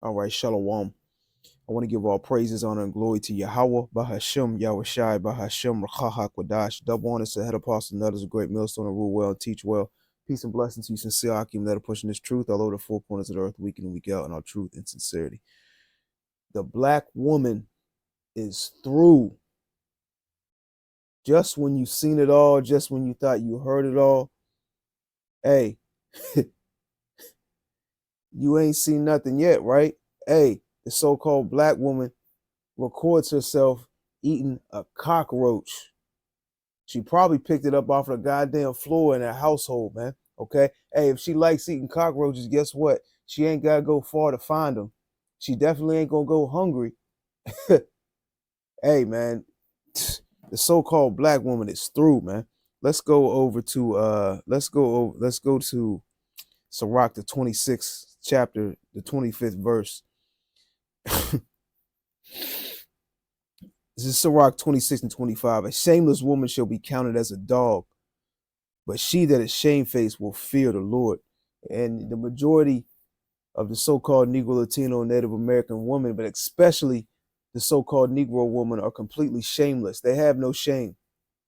All right, Shalom. I want to give all praises, honor, and glory to Yahweh, Bahashem, Yahushai, Bahashem, Rachah, Kwadash. Double honors to head apostle and others, a great millstone, and rule well, and teach well. Peace and blessings to you, sincere Akim, that are pushing this truth all over the four corners of the earth, week in and week out, in our truth and sincerity. The black woman is through. Just when you've seen it all, just when you thought you heard it all, hey, you ain't seen nothing yet, right? Hey, the so-called black woman records herself eating a cockroach. She probably picked it up off the goddamn floor in her household, man. Okay? Hey, if she likes eating cockroaches, guess what? She ain't got to go far to find them. She definitely ain't going to go hungry. Hey, man, the so-called black woman is through, man. Let's go over to let's go to Sirach, the 26th chapter, the 25th verse. This is Sirach 26 and 25. A shameless woman shall be counted as a dog, but she that is shamefaced will fear the Lord. And the majority of the so-called Negro, Latino, Native American women, but especially the so-called Negro woman, are completely shameless. They have no shame.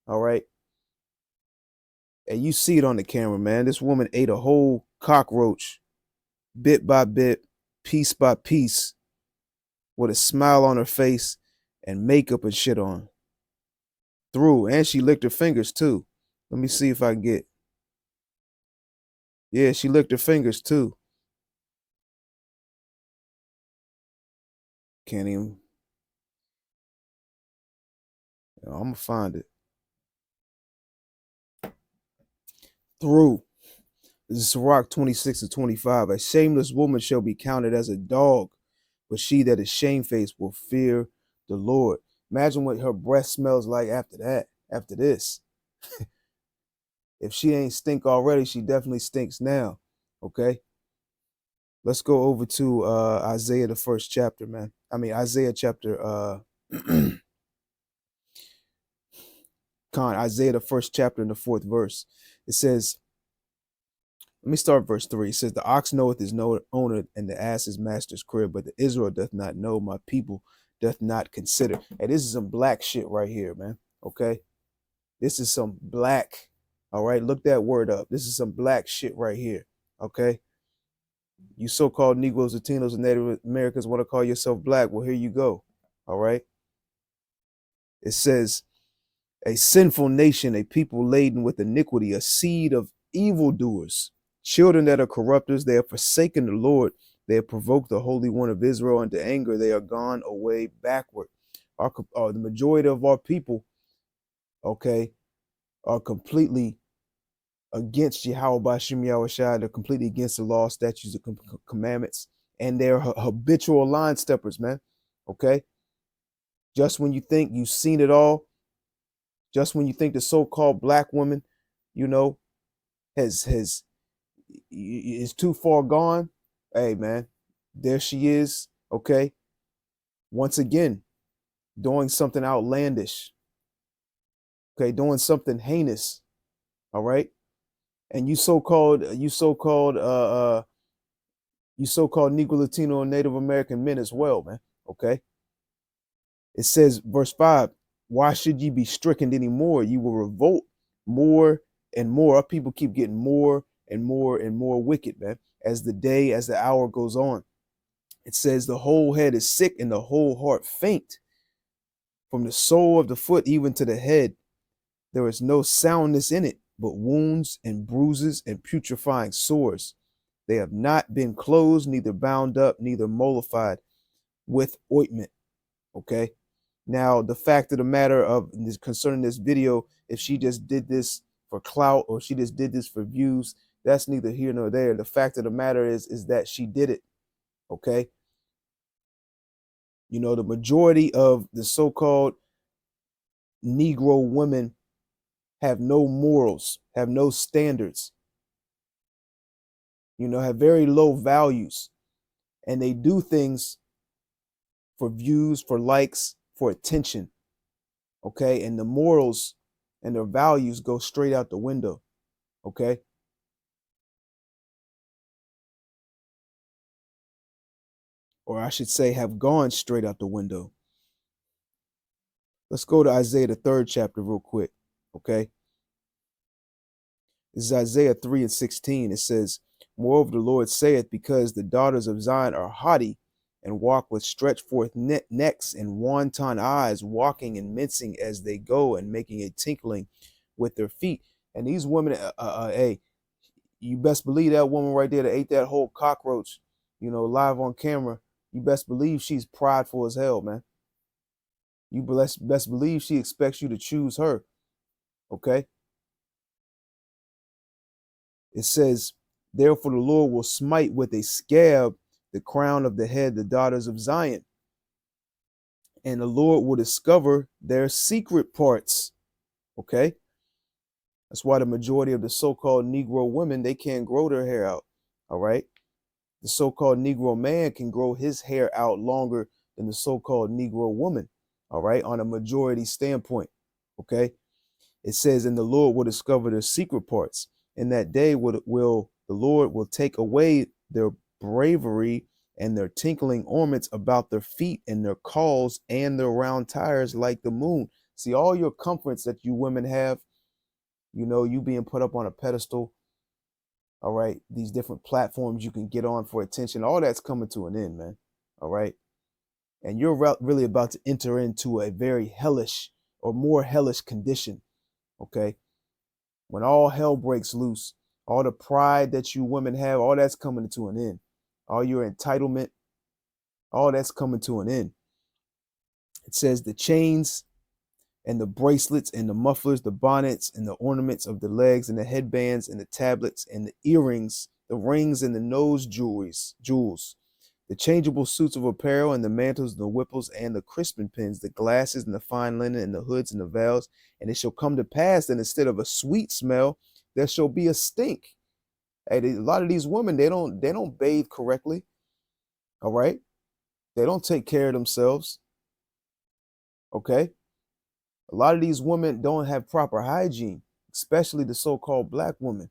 All right. And you see it on the camera, man. This woman ate a whole cockroach, bit by bit, piece by piece, with a smile on her face and makeup and shit on. Through. And she licked her fingers too. Let me see if I can get. Yeah, she licked her fingers too. Can't even. I'm going to find it. Through. This is Sirach 26 and 25. A shameless woman shall be counted as a dog, but she that is shamefaced will fear the Lord. Imagine what her breath smells like after that, after this. If she ain't stink already, she definitely stinks now. Okay? Let's go over to Isaiah, the first chapter, man. I mean, Isaiah chapter, Isaiah, the first chapter in the 4th verse. It says, let me start verse 3. It says, the ox knoweth his owner, and the ass his master's crib, but the Israel doth not know, my people doth not consider. Hey, this is some black shit right here, man. Okay? This is some black, all right? Look that word up. This is some black shit right here, okay? You so-called Negroes, Latinos, and Native Americans want to call yourself black. Well, here you go, all right? It says, a sinful nation, a people laden with iniquity, a seed of evildoers, children that are corrupters, they have forsaken the Lord. They have provoked the Holy One of Israel into anger. They are gone away backward. The majority of our people, okay, are completely against Yahweh Bashim Yahushai. They're completely against the law, statutes, and commandments. And they're habitual line steppers, man. Okay? Just when you think you've seen it all, just when you think the so-called black woman, you know, is too far gone, hey, man, there she is, okay? Once again, doing something outlandish, okay? Doing something heinous, all right? And you so-called Negro, Latino, and Native American men as well, man. Okay. It says, verse 5, why should ye be stricken anymore? You will revolt more and more. Our people keep getting more and more and more wicked, man, as the hour goes on. It says the whole head is sick and the whole heart faint. From the sole of the foot even to the head, there is no soundness in it, but wounds and bruises and putrefying sores. They have not been closed, neither bound up, neither mollified with ointment. Okay. Now, the fact of the matter of this concerning this video, if she just did this for clout or she just did this for views, that's neither here nor there. The fact of the matter is that she did it. Okay. You know, the majority of the so-called Negro women have no morals, have no standards, you know, have very low values, and they do things for views, for likes, for attention. Okay. And the morals and their values go straight out the window. Okay. or I should say have gone straight out the window. Let's go to Isaiah, the 3rd chapter, real quick. Okay. This is Isaiah 3:16. It says, Moreover, the Lord saith, because the daughters of Zion are haughty and walk with stretched forth necks and wanton eyes, walking and mincing as they go and making a tinkling with their feet. And these women, hey, you best believe that woman right there that ate that whole cockroach, live on camera. You best believe she's prideful as hell, man. You best believe she expects you to choose her. Okay. It says, Therefore the Lord will smite with a scab the crown of the head, the daughters of Zion, and the Lord will discover their secret parts. Okay. That's why the majority of the so-called Negro women, they can't grow their hair out. All right. The so-called Negro man can grow his hair out longer than the so-called Negro woman. All right. On a majority standpoint. Okay. It says, and the Lord will discover their secret parts. In that day the Lord will take away their bravery and their tinkling ornaments about their feet and their cauls and their round tires like the moon. See, all your comforts that you women have, you being put up on a pedestal. All right. These different platforms you can get on for attention. All that's coming to an end, man. All right. And you're really about to enter into a very hellish or more hellish condition. Okay. When all hell breaks loose, all the pride that you women have, all that's coming to an end. All your entitlement, all that's coming to an end. It says the chains and the bracelets and the mufflers, the bonnets and the ornaments of the legs and the headbands and the tablets and the earrings, the rings and the nose jewels, the changeable suits of apparel and the mantles and the whipples and the crispin pins, the glasses and the fine linen and the hoods and the veils. And it shall come to pass that instead of a sweet smell, there shall be a stink. Hey, a lot of these women, they don't bathe correctly. All right. They don't take care of themselves. Okay. A lot of these women don't have proper hygiene, especially the so-called black women.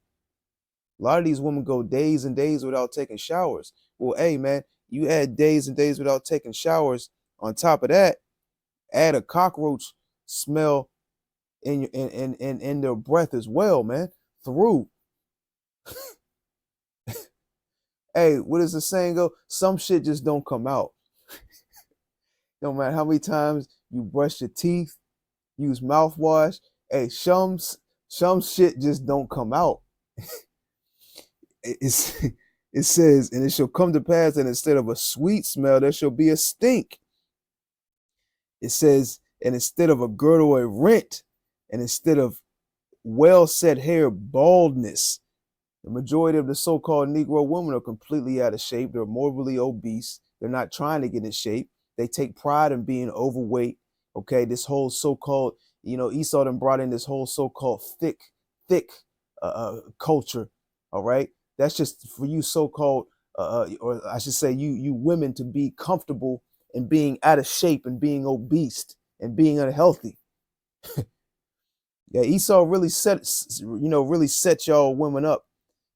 A lot of these women go days and days without taking showers. Well, hey, man, you add days and days without taking showers. On top of that, add a cockroach smell in their breath as well, man. Through. Hey, what does the saying go? Some shit just don't come out. No matter how many times you brush your teeth, use mouthwash. Hey, some shit just don't come out. It's, it says, and it shall come to pass that instead of a sweet smell, there shall be a stink. It says, and instead of a girdle, a rent, and instead of well set hair, baldness. The majority of the so-called Negro women are completely out of shape. They're morbidly obese. They're not trying to get in shape. They take pride in being overweight. Okay, this whole so-called, Esau done brought in this whole so-called thick culture. All right, that's just for you so-called, or I should say, you women to be comfortable in being out of shape and being obese and being unhealthy. Yeah, Esau really set y'all women up,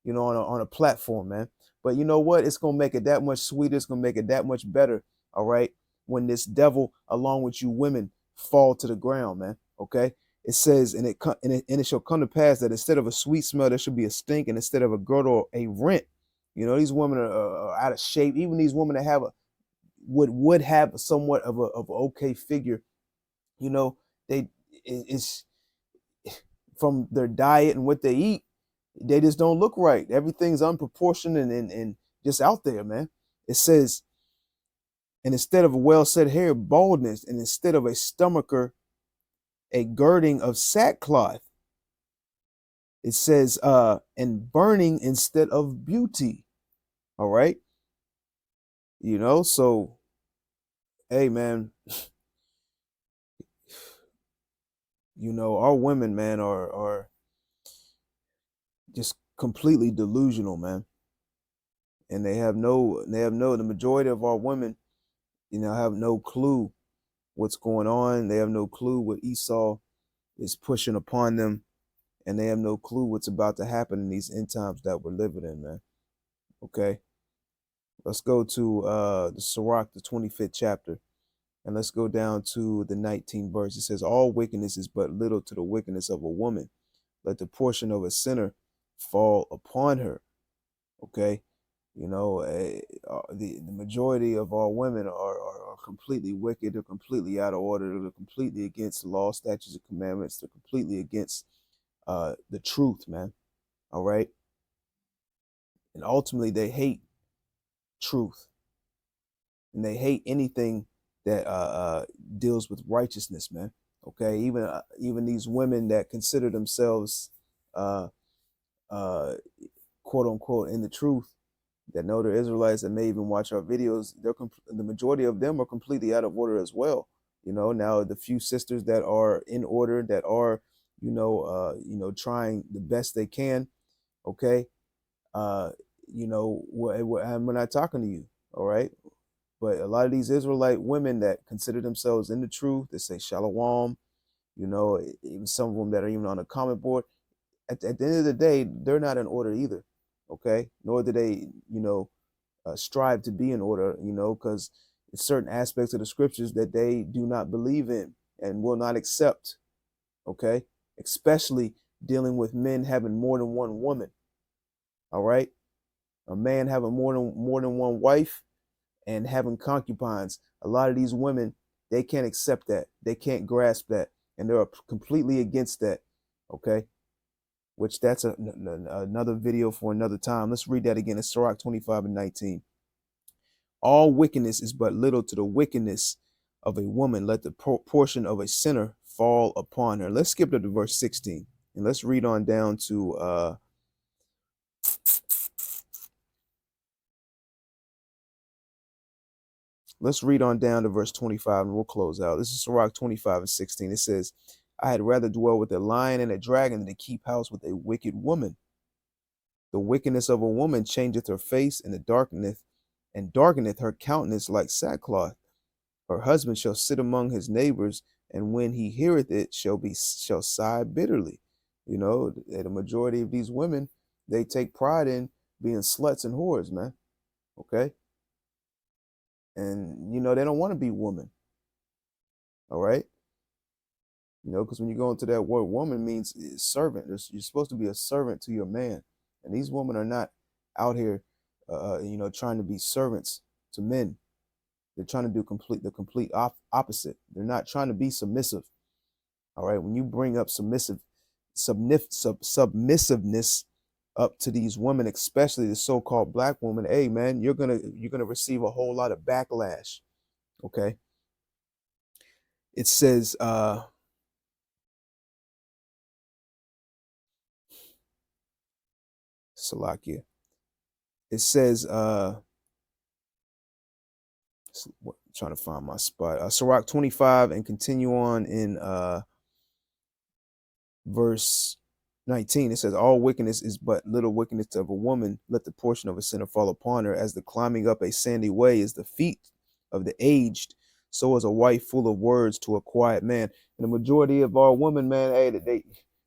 on a platform, man. But you know what? It's gonna make it that much sweeter. It's gonna make it that much better. All right. When this devil, along with you women, fall to the ground, man. Okay. It says, and it shall come to pass that instead of a sweet smell, there shall be a stink, and instead of a girdle, a rent. These women are out of shape. Even these women that have would have somewhat of a okay figure. They it's from their diet and what they eat, they just don't look right. Everything's unproportioned and just out there, man. It says, and instead of a well set hair, baldness, and instead of a stomacher, a girding of sackcloth. It says, and burning instead of beauty. All right. So hey, man, our women, man, are just completely delusional, man. And the majority of our women, have no clue what's going on. They have no clue what Esau is pushing upon them, and they have no clue what's about to happen in these end times that we're living in, man. Okay. Let's go to the Sirach, the 25th chapter, and let's go down to the 19th verse. It says, all wickedness is but little to the wickedness of a woman. Let the portion of a sinner fall upon her. Okay. You know, the majority of our women are completely wicked. They're completely out of order. They're completely against the law, statutes, and commandments. They're completely against the truth, man. All right. And ultimately, they hate truth, and they hate anything that deals with righteousness, man. Okay. Even these women that consider themselves uh, uh, quote unquote in the truth, that know they're Israelites, that may even watch our videos, the majority of them are completely out of order as well. You know, now the few sisters that are in order, that are, trying the best they can, okay, uh, we're not talking to you, all right? But a lot of these Israelite women that consider themselves in the truth, they say shalom, even some of them that are even on the comment board, at the end of the day, they're not in order either, okay? Nor do they, strive to be in order, because certain aspects of the scriptures that they do not believe in and will not accept, okay? Especially dealing with men having more than one woman, all right? A man having more than one wife and having concubines. A lot of these women, they can't accept that. They can't grasp that, and they're completely against that, okay? Which that's another video for another time. Let's read that again. It's Sirach 25 and 19. All wickedness is but little to the wickedness of a woman. Let the portion of a sinner fall upon her. Let's skip to verse 16 and let's read on down to verse 25 and we'll close out. This is Sirach 25 and 16. It says, I had rather dwell with a lion and a dragon than to keep house with a wicked woman. The wickedness of a woman changeth her face, and darkeneth her countenance like sackcloth. Her husband shall sit among his neighbors, and when he heareth it, shall sigh bitterly. You know, the majority of these women, they take pride in being sluts and whores, man. Okay, and they don't want to be women. All right, because when you go into that word, woman means servant. You're supposed to be a servant to your man, and these women are not out here, trying to be servants to men. They're trying to do the complete opposite. They're not trying to be submissive. All right. When you bring up submissiveness up to these women, especially the so-called black woman, hey man, you're gonna receive a whole lot of backlash. Okay. It says Salakia. It says trying to find my spot. Sirach 25 and continue on in verse 19. It says, all wickedness is but little wickedness of a woman. Let the portion of a sinner fall upon her. As the climbing up a sandy way is the feet of the aged, so is a wife full of words to a quiet man. And the majority of our women, man, hey,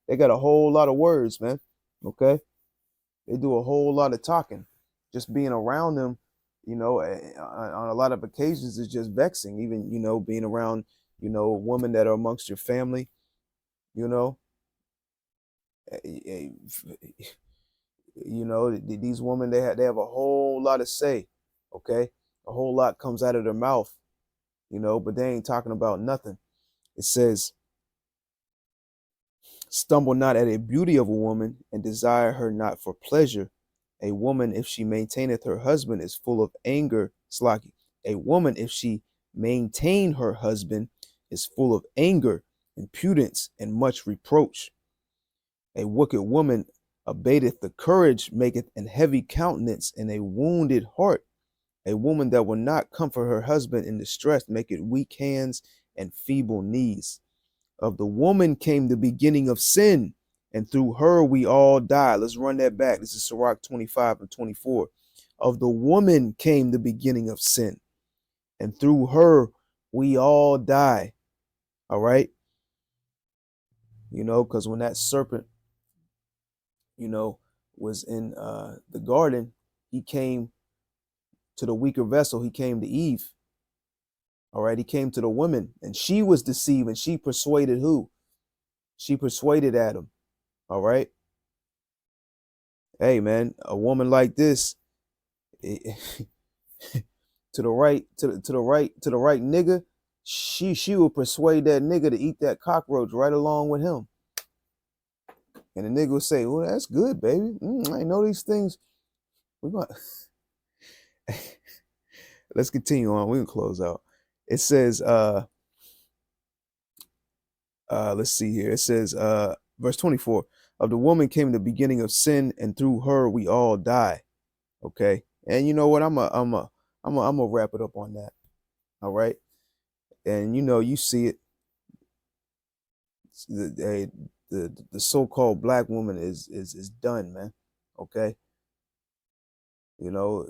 they got a whole lot of words, man. Okay, they do a whole lot of talking. Just being around them, on a lot of occasions is just vexing. Even being around, women that are amongst your family, you know these women, they have a whole lot to say. Okay, a whole lot comes out of their mouth, but they ain't talking about nothing. It says, stumble not at a beauty of a woman, and desire her not for pleasure. A woman, if she maintaineth her husband, is full of anger. Slaki. A woman, if she maintain her husband, is full of anger, impudence, and much reproach. A wicked woman abateth the courage, maketh an heavy countenance, and a wounded heart. A woman that will not comfort her husband in distress, maketh weak hands and feeble knees. Of the woman came the beginning of sin, and through her we all die. Let's run that back. This is Sirach 25 and 24. Of the woman came the beginning of sin, and through her we all die. All right. Because when that serpent, was in the garden, he came To the weaker vessel, he came to Eve. All right, he came to the woman, and she was deceived, and she persuaded who? She persuaded Adam. All right. Hey man, a woman like this, to the right, to the right, to the right nigga, she will persuade that nigga to eat that cockroach right along with him. And the nigga will say, "Well, that's good, baby. I know these things." We going Let's continue on. We can close out. It says, let's see here. It says, verse 24, of the woman came the beginning of sin, and through her we all die. Okay. And you know what? I'm a wrap it up on that. All right. And you know, you see it. The so-called black woman is done, man. Okay. You know,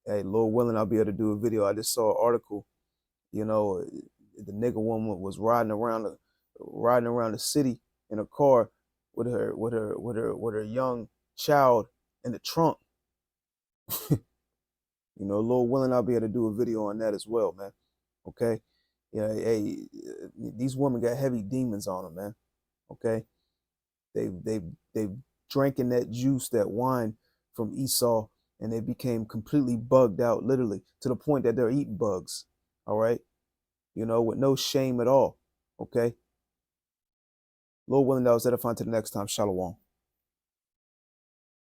hey, Lord willing, I'll be able to do a video. I just saw an article. You know, the nigga woman was riding around the city in a car with her young child in the trunk. You know, Lord willing, I'll be able to do a video on that as well, man. Okay. Yeah, hey, these women got heavy demons on them, man. Okay. They drinking that juice, that wine from Esau, and they became completely bugged out, literally, to the point that they're eating bugs. All right. You know, with no shame at all. Okay. Lord willing, that was edifying. To the next time. Shalom.